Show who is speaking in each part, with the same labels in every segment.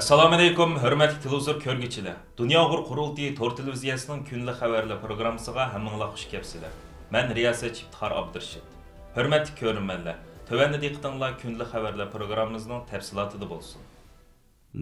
Speaker 1: Assalomu alaykum, hurmatli televizor ko'rguvchilar. Dunyo Uyg'ur qurultiyi Tor televiziyasining kunlik xabarlar programmasiga hammanglar xush kelibsizlar. Men riyosatchi Iftixor Abdurashid. Hurmatli ko'ruvchilar, tövəndə diqqətinizlər kunlik xabarlar proqramımızın təfsilatında bo'lsin.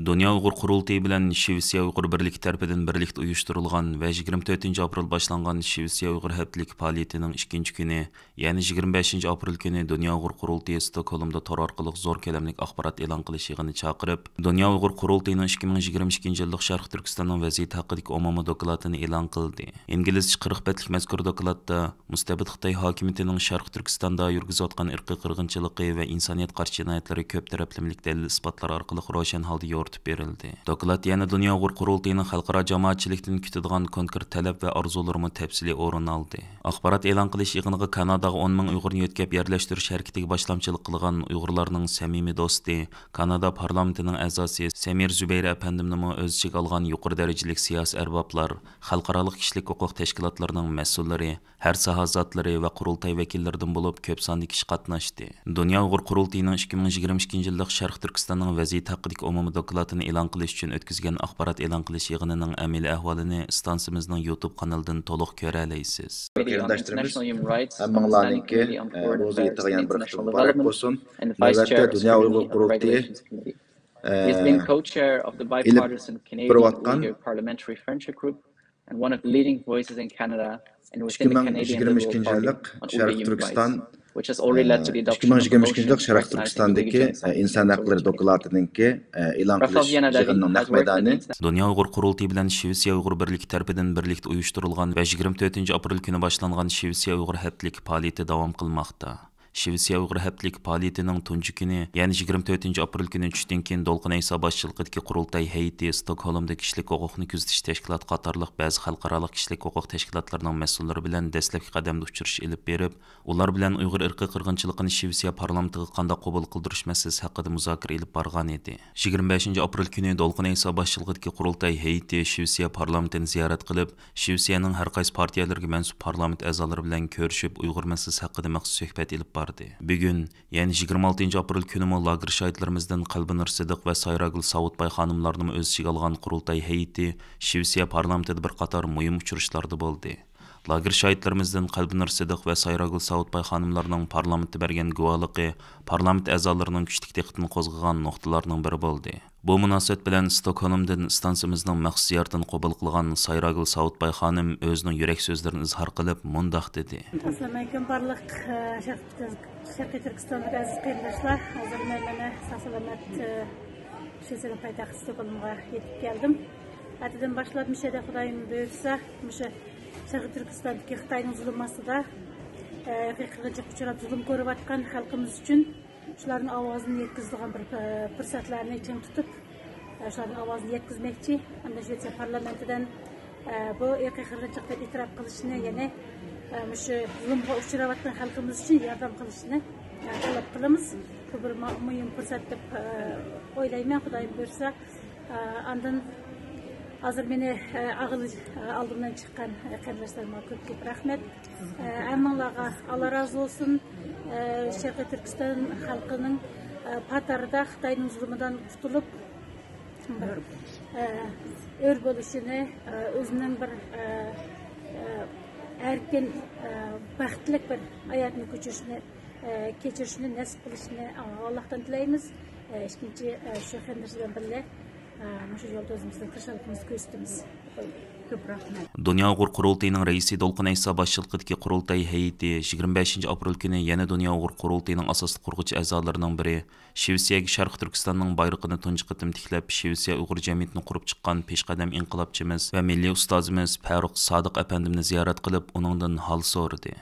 Speaker 1: Dünya Uyghur Qurultayı bilan Shvetsiya Uyghur Birligi tarafidan birlikdə uyushtirilgan və 24 aprel boshlangan Shvetsiya Uyghur haftalik faoliyatining 2-chi kuni, ya'ni 25 aprel kuni Dünya Uyghur Qurultayı Stokholmda tor orqali zo'r ko'lamlik axborot e'lon qilish yig'ini chaqirib, Dünya Uyghur Qurultayining 2022 yillik Sharq Turkistonning vaziyati haqidagi umumiy dokladini e'lon qildi. İngilizcha 40 betlik mazkur dokladda mustabid Xitoy hokimiyatining Sharq Turkistonda yurgizayotgan irqiy qirg'inchiligi va insoniyat qarshi jinoyatlari ko'p taraflamlik dalil isbotlar orqali ro'shan holda yoritib berildi. Doklad yana Dünya Uyghur Qurultayining xalqaro jamoatchilikdan kutadigan konkret talab va orzularni tafsiliy o'rin oldi. Axborot e'lon qilish yig'iniga Kanadaga 10 ming Uyg'urni yetkazib yerlashtirish harakatiga boshlamchilik qilgan Uyg'urlarning samimiy do'sti, Kanada parlamentining a'zosi Samir Zubayr apandimni o'z ichiga olgan yuqori darajalik siyosiy arboblar, xalqaro kishilik huquq tashkilotlarining mas'ullari, har soha zotlari va qurultay vakillaridan bo'lib ko'p sonli kishi qatnashdi. Dünya Uyghur Qurultayining 2022 yillik Sharq Turkistonning vaziyati haqidagi umumiy dokladini e'lon qilish uchun o'tkazgan axborot e'lon qilish yig'inining amaliy ahvolini stansimizning YouTube kanalidan to'liq ko'ra olasiz.
Speaker 2: Qarindoshlarimiz hammanglarningki ro'ziyatiga yana bir qitim muborak bo'lsin. Navbatda Dünya Uyghur Qurultayi ilib 2022 yillik Sharq Turkiston 2022 yillik Sharq Turkistondagi inson haqlari dokladininki e'lon qilish yig'inining naq maydoni.
Speaker 1: Dünya Uyghur Qurultayi bilan Shvetsiya Uyghur Birligi tarafidan birlikdə uyushtirilgan və 24 aprel kuni boshlangan Shvetsiya Uyghur haftalik faoliyati davom qilmoqda. Shvetsiya Uyghur haftalik faoliyatining tunji kuni, ya'ni 24 aprel kuni tushdan keyin Dolqin Ayso boshchiligidagi qurultay heyeti Stokholmda kishilik huquqni kuzatish tashkiloti qatorliq ba'zi xalqaro kishilik huquq tashkilotlarining mas'ullari bilan dastlabki qadamda uchrashuv olib berib, ular bilan Uyg'ur irqiy qirg'inchiligini Shvetsiya parlamentiga qanday qabul qildirish masalasi haqida muzokara olib borgan edi. 25 aprel kuni Dolqin Ayso boshchiligidagi qurultay heyeti Shvetsiya parlamentini ziyorat qilib, Shvetsiyaning har qaysi partiyalarga mansub parlament a'zolari bilan ko'rishib, Uyg'ur masalasi haqida maxsus suhbat olib Bugun, ya'ni 26 aprel kunimi lager şahitlerimizden Qalbinur Sidiq ve Sayragul Savutbay xanımlarını öz içiga algan qurultay heyeti Shvetsiya parlamentida bir qator muhim uchrashlarda bo'ldi. Lager şahitlerimizden Qalbinur Sidiq ve Sayragul Savutbay xanımlarının parlamentda bergan guvohligi parlament a'zolarining kuchlik diqqatini qo'zg'agan nuqtalarning biri bo'ldi. Bu munosabat bilan Stokholmdan stansimizning maxsus ziyoratini qabul qilgan Sayragul Savutbay xonim o'zining yurak so'zlarini izhor qilib mundoq dedi.
Speaker 3: Assalomu alaykum barliq Sharqiy Turkistonlik aziz qarindoshlar. Hozir men mana sog'-salomat Shvetsiya poytaxti Stokholmga yetib keldim. Atadan boshlab mishada Xudoyim buyursa, o'sha Sharqiy Turkistondagi Xitoyning zulmi ostida qirg'inchilik uchrab zulm ko'rayotgan xalqimiz uchun shularning ovozini yetkazadigan bir fursatlarni ching tutib, shularning ovozini yetkazmoqchi. Hamda Shvetsiya parlamentidan bu irqiy qirg'inchilikni e'tirof qilishni, ya'ni shu zulmga uchrayotgan xalqimiz uchun yordam qilishni talab qilamiz. Bu bir muhim fursat deb o'ylayman. Xudoyim buyursa, andan hozir meni oldimdan chiqqan qarindoshlarimga ko'p rahmat. Hammanglarga Alloh rozi bo'lsin. Sharqiy Turkiston xalqining patarida Xitoyning zulmidan qutulib ör bo'lishini, o'zining bir erkin, baxtli bir hayotni kechirishni nasib qilishini Allohdan tilaymiz. Ikkinchi shu qarindoshlar bilan shu yo'lda o'zimizning tirishimizni ko'rsatamiz.
Speaker 1: Dünya Uyghur Qurultayining raisi Dolqin Ayso boshchiligidagi qurultay heyeti 25 aprel kuni yana Dünya Uyghur Qurultayining asosiy qurg'uvchi a'zolarining biri Shvetsiyaga Sharq Turkistonning bayrog'ini tunji qatim tiklab, Shvetsiya Uyg'ur jamiyatini qurib chiqqan peshqadam inqilobchimiz va milliy ustozimiz Farruq Sodiq apandimni ziyorat qilib, uningdan hol so'radi.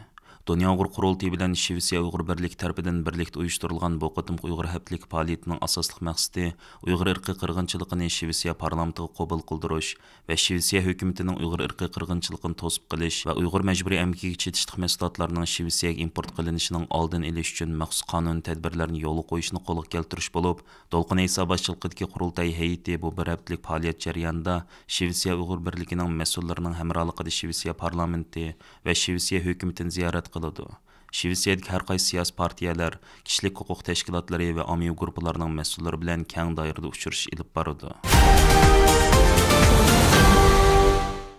Speaker 1: Dünya Uyghur Qurultayi bilan Shvetsiya Uyghur Birligi tarafidan birlikdə uyushtirilgan bu qatimki Uyg'ur haftalik faoliyatining asosli maqsadi Uyg'ur irqiy qirg'inchiligini Shvetsiya parlamentiga qabul qildirish va Shvetsiya hukumatining Uyg'ur irqiy qirg'inchiligini to'sib qilish va Uyg'ur majburiy amkiga chetishlik mahsulotlarining Shvetsiyaga import qilinishining oldini olish uchun maxsus qonun tadbirlarini yo'lga qo'yishni qo'lga keltirish bo'lib, Dolqin Ayso boshchiligidagi qurultay heyeti bu bir haftalik faoliyat jarayonida Shvetsiya Uyg'ur Birligining mas'ullarining hamrohligida Shvetsiya parlamenti va Shvetsiya hukumatini ziyorat qiladi. Shvetsiyadagi har qaysi siyosiy partiyalar, kishilik huquq tashkilotlari va ommaviy guruhlarning mas'ullari bilan keng doirada uchrashish ilib boradi.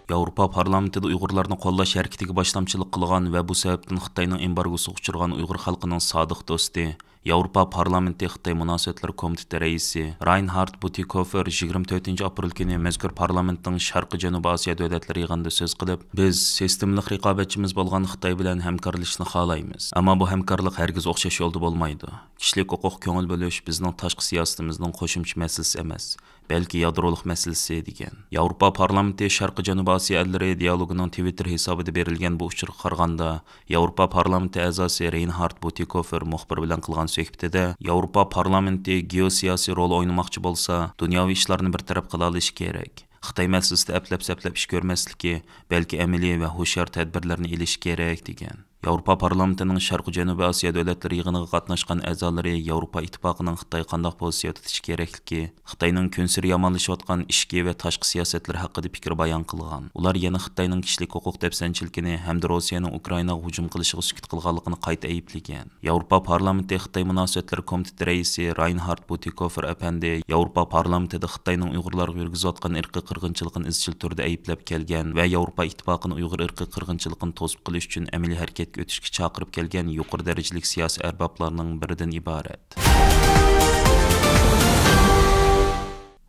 Speaker 1: Yevropa parlamentida Uyg'urlarni qo'llash harakatiga boshlamchilik qilgan va bu sababdan Xitoyning embargosiga uchragan Uyg'ur xalqining sodiq do'sti, Yevropa parlamenti Xitoy munosabatlari komiteti raisi Reinhard Bütikofer 24 aprel kuni mazkur parlamentning Sharqiy Janubiy Osiyo davlatlari yig'inida so'z qilib, biz sistemlik raqobatchimiz bo'lgan Xitoy bilan hamkorlashishni xohlaymiz. Ammo bu hamkorlik hargiz o'xshash yo'lda bo'lmaydi. Kishilik huquq ko'ngil bo'lish bizning tashqi siyosatimizning qo'shimcha masalasi emas, balki yadroliq masalasi degan. Yevropa parlamenti Sharqiy Janubiy Osiyo ellari dialogining Twitter hisobida berilgan bu uchurga qaraganda, Yevropa parlamenti a'zosi Reinhard Bütikofer muxbir bilan qilgan suhbatida Yevropa parlamenti geosiyosiy rol o'ynamoqchi bo'lsa, dunyoviy ishlarni bir taraf qila olishi kerak. Xitoy masalasida aplab-saplab ish ko'rmasligi, balki amaliy va hushyor tadbirlarni elish kerak degan. Yevropa parlamentining Sharqiy Janubiy Osiyo davlatlari yig'iniga qatnashgan a'zolari Yevropa ittifoqining Xitoy qanday pozitsiya tutishi kerakligi, Xitoyning kunsiri yomonlashayotgan ichki va tashqi siyosatlari haqida fikr bayon qilgan. Ular yana Xitoyning kishilik huquq dafsanchiligini hamda Rossiyaning Ukrainaga hujum qilishiga sukut qilganligini qayta ayblagan. Yevropa parlamenti Xitoy munosabatlari komiteti raisi Reinhard Bütikofer apandi Yevropa parlamentida Xitoyning Uyg'urlarga yurgizayotgan irqiy qirg'inchilikni izchil turda ayblab kelgan va Yevropa ittifoqining Uyg'ur irqiy qirg'inchiligini to'sib qilish uchun amaliy harakat o'tishga chaqirib kelgan yuqori darajalik siyosiy arboblarning biridan iborat.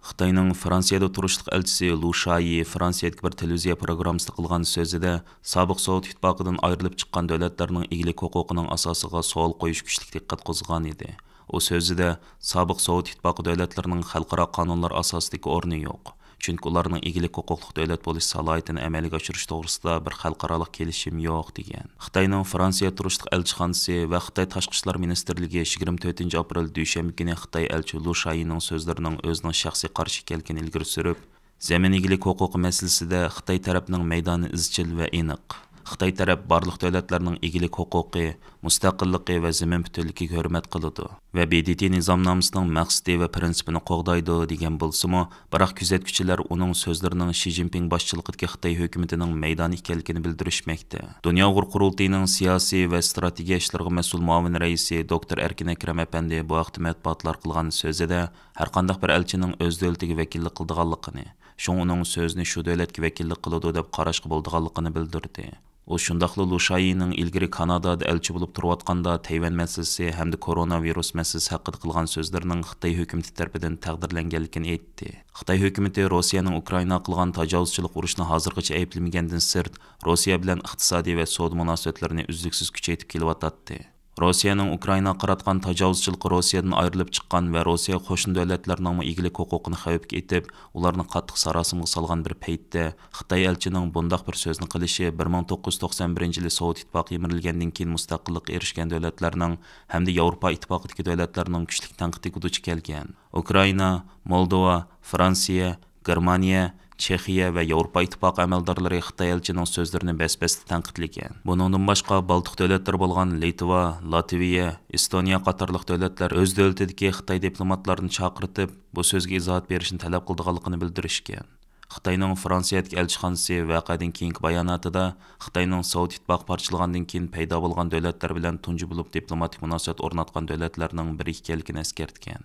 Speaker 1: Xitoyning Fransiyada turishliq elchisi Lu Shayi Fransiyadagi bir televiziya programmasida qilgan so'zida sobiq Sovet ittifoqidan ayrilib chiqqan davlatlarning egilik huquqining asosiga savol qo'yish kuchli diqqat qo'zg'agan edi. U so'zida sobiq Sovet ittifoqi davlatlarining xalqaro qonunlar asosidagi o'rni yo'q. Chunki ularning egilik huquqli davlat bo'lish salohiyatini amalga oshirish to'g'risida bir xalqaro kelishim yo'q degan. Xitoyning Fransiya turishliq elchixonasi va Xitoy tashqi ishlar ministrligi 24 aprel dushanba kuni Xitoy elchi Lu Shayining so'zlarining o'zining shaxsiy qarshi kelganini ilgari surib, zamin egilik huquqi masalasida Xitoy tarafining maydoni izchil va aniq. Xitoy taraf barliq davlatlarning egilik huquqi, mustaqilligi va zamin butunligiga hurmat qiladi va BDT nizomnomasining maqsadi va prinsipini qo'g'daydi degan bo'lsa-mu, biroq kuzatuvchilar uning so'zlarining Xi Jinping boshchiligidagi Xitoy hukumatining maydoni ekanligini bildirishmoqda. Dunyo Uyg'ur qurultiyining siyosiy va strategiya ishlariga mas'ul muavin raisi Dr. Erkin Akram apandi bu vaqtda matbuotlar qilgan so'zida har qanday bir elchining o'z davlatiga vakillik qilganligini, shu uning so'zini shu davlatga vakillik qiladi deb qarashga bo'lganligini bildirdi. U shundaqla Lu Shayining ilgari Kanadada elchi bo'lib turayotganda Tayvan masalasi hamda koronavirus masalasi haqida qilgan so'zlarining Xitoy hukumati tomonidan taqdirlanganligini aytdi. Xitoy hukumati Rossiyaning Ukraina qilgan tajovuzchilik urushni hozirgacha ayblamagandan sirt, Rossiya bilan iqtisodiy va savdo munosabatlarini uzluksiz kuchaytirib kelyapti. Rossiyaning Ukraina qaratgan tajovuzchilik Rossiyadan ayrilib chiqqan va Rossiya qo'shni davlatlarning egilik huquqini xavfga etib, ularni qattiq sarosimga solgan bir paytda Xitoy elchining bundaq bir so'zni qilishi 1991-yili Sovet ittifoqi yemirilgandan keyin mustaqillikka erishgan davlatlarning hamda Yevropa ittifoqidagi davlatlarning kuchli tanqidiga duch kelgan. Ukraina, Moldova, Fransiya, Germaniya, Chexiya va Yevropa ittifoqi amaldorlari Xitoy elchining so'zlarini bas-basda tanqidlagan. Buningdan boshqa Baltiq davlatlari bo'lgan Litva, Latviya, Estoniya qatorliq davlatlar o'z davlatidagi Xitoy diplomatlarini chaqirtib, bu so'zga izoh berishni talab qilganligini bildirishgan. Xitoyning Fransiyadagi elchixonasi voqeadan keyingi bayonotida Xitoyning Sovet ittifoqi parchalagandan keyin paydo bo'lgan davlatlar bilan tunji bo'lib diplomatik munosabat o'rnatgan davlatlarning biri ekanligini eskartgan.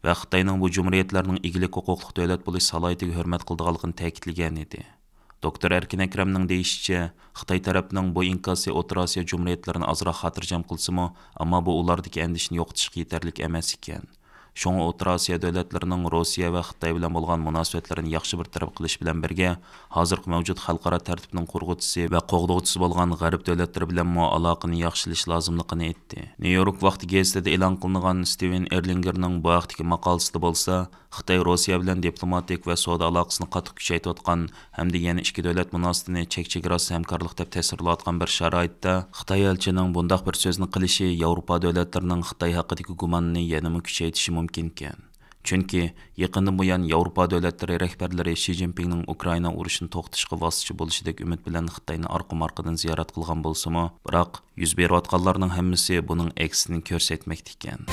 Speaker 1: Va Xitoyning bu jumhuriyatlarning egilik huquqli davlat bo'lish salohiyatiga hurmat qilganligini ta'kidlagan edi. Dr. Erkin Akramning deyishicha, Xitoy tarafining bu inkosi O'rta Osiyo jumhuriyatlarini ozroq xotirjam qilsa-mu, ammo bu ulardagi andishni yo'qotishga yetarli emas ekan. Şoňa O'rta Osiyo davlatlarining Rossiya va Xitoy bilan bo'lgan munosabatlarini yaxshi bir taraf qilish bilan birga, hozirgi mavjud xalqaro tartibning qurg'uvchisi va qo'g'dovchisi bo'lgan G'arb davlatlari bilan aloqani yaxshilash lozimligini aytdi. New York vaqti gazetida e'lon qilingan Steven Erlingerning bu vaqtdagi maqolasida bo'lsa, Xitoy Rossiya bilan diplomatik va savdo aloqasini qattiq kuchaytirayotgan hamda yana ikki davlat munosabatini chek-chegarasiz hamkorlik deb tasvirlayotgan bir sharoitda Xitoy elchining bundaq bir so'zni qilishi Yevropa davlatlarining Xitoy haqidagi gumonini yanada kuchaytirishi mumkin ekan. Chunki yaqindan buyon Yevropa davlatlari rahbarlari Xi Jinpingning Ukraina urushini to'xtatishga vositachi bo'lishidek umid bilan Xitoyni orqa-marqadan ziyorat qilgan bo'lsa-mu, biroq yuz berayotganlarning hammasi buning aksini ko'rsatmoqda ekan.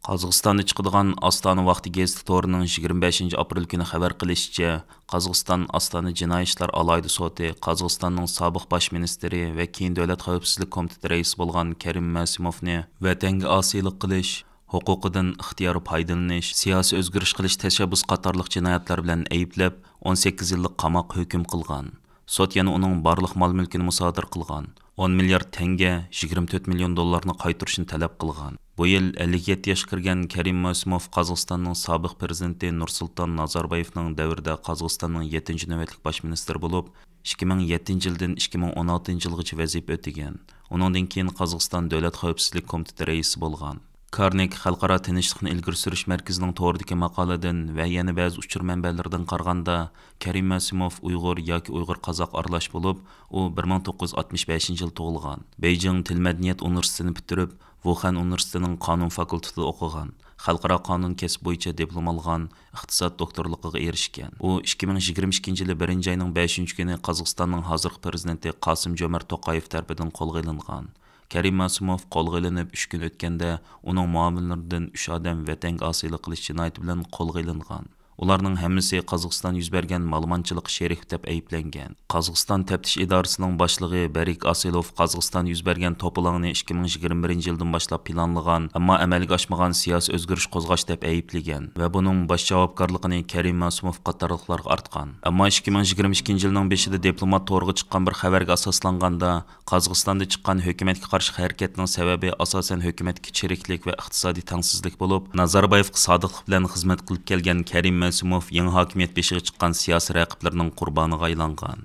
Speaker 1: Qozog'istonda chiqadigan Astana vaqti gazeti torining 25 aprel kuni xabar qilishicha, Qozog'iston Astana jinoiy ishlar alayda soti Qozog'istonning sobiq bosh ministri va keyin davlat xavfsizlik komiteti raisi bo'lgan Karim Masimovni vatanga osiylik qilish, huquqidan ixtiyor foydalanish, siyosiy o'zgarish qilish tashabbus qatorliq jinoyatlar bilan ayblab 18 yillik qamoq hukm qilgan. Sot yana uning barliq mol-mulkini musodir qilgan. 10 milliard tenge, 24 million dollarni qaytarishni talab qilgan. Bu yil 57 yoshga kirgan Karim Masimov Qozog'istonning sobiq prezidenti Nursulton Nazarboyevning davrida Qozog'istonning 7-chi navbatlik bosh ministri bo'lib, 2007-yildan 2016-yilgacha vazifa o'tagan. Uningdan keyin Qozog'iston davlat xavfsizlik komiteti raisi bo'lgan. Karnek Xalqaro tinchlikni ilgari surish markazining to'g'ridagi maqoladan va yana ba'zi uchur manbalaridan qaraganda Karim Masimov Uyg'ur yoki Uyg'ur qozoq aralash bo'lib, u 1965-yil tug'ilgan. Beijing til madaniyat universitetini bitirib, Wuhan universitetining qonun fakultetida o'qigan. Xalqaro qonun kasb bo'yicha diplom olgan, iqtisod doktorligiga erishgan. U 2022-yili 1-oyning 5-kuni Qozog'istonning hozirgi prezidenti Qosim-Jomart To'qayev tomonidan qo'lga olingan. Karim Masimov qo'lga olinib 3 kun o'tganda uning muominlaridan 3 odam vatanga osiylik qilish jinoyati bilan qo'lga olingan. Ularning hammasi Qozog'iston yuz bergan ma'lumotchilik sherik deb ayblangan. Qozog'iston taftish idorasining boshlig'i Barik Asilov Qozog'iston yuz bergan to'polonni 2021-yildan boshlab planlagan, ammo amalga oshmagan siyosiy o'zgarish qo'zg'ash deb ayblagan va buning bosh javobgarligini Karim Masimov qatorliqlarga artgan. Ammo 2022-yilning 5-ida diplomat to'g'riga chiqqan bir xabarga asoslanganda, Qozog'istonda chiqqan hukumatga qarshi harakatning sababi asosan hukumatga chiriklik va iqtisodiy tengsizlik bo'lib, Nazarboyevga sodiqlik bilan xizmat qilib kelgan Karim Masimov yangi hokimiyat beshiga chiqqan siyosiy raqiblarining qurboniga aylangan.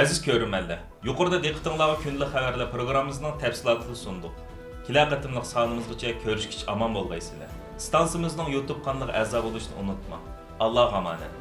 Speaker 1: Aziz ko'ruvchilar, yuqorida diqqatingizga kunlik xabarlar programmamizning tafsilotini sundik. Kelar qatimliq sonimizgacha ko'rishgacha omon bo'lgaysizlar. Stansiyamizning YouTube kanaliga a'zo bo'lishni unutmang. Allohga omonat.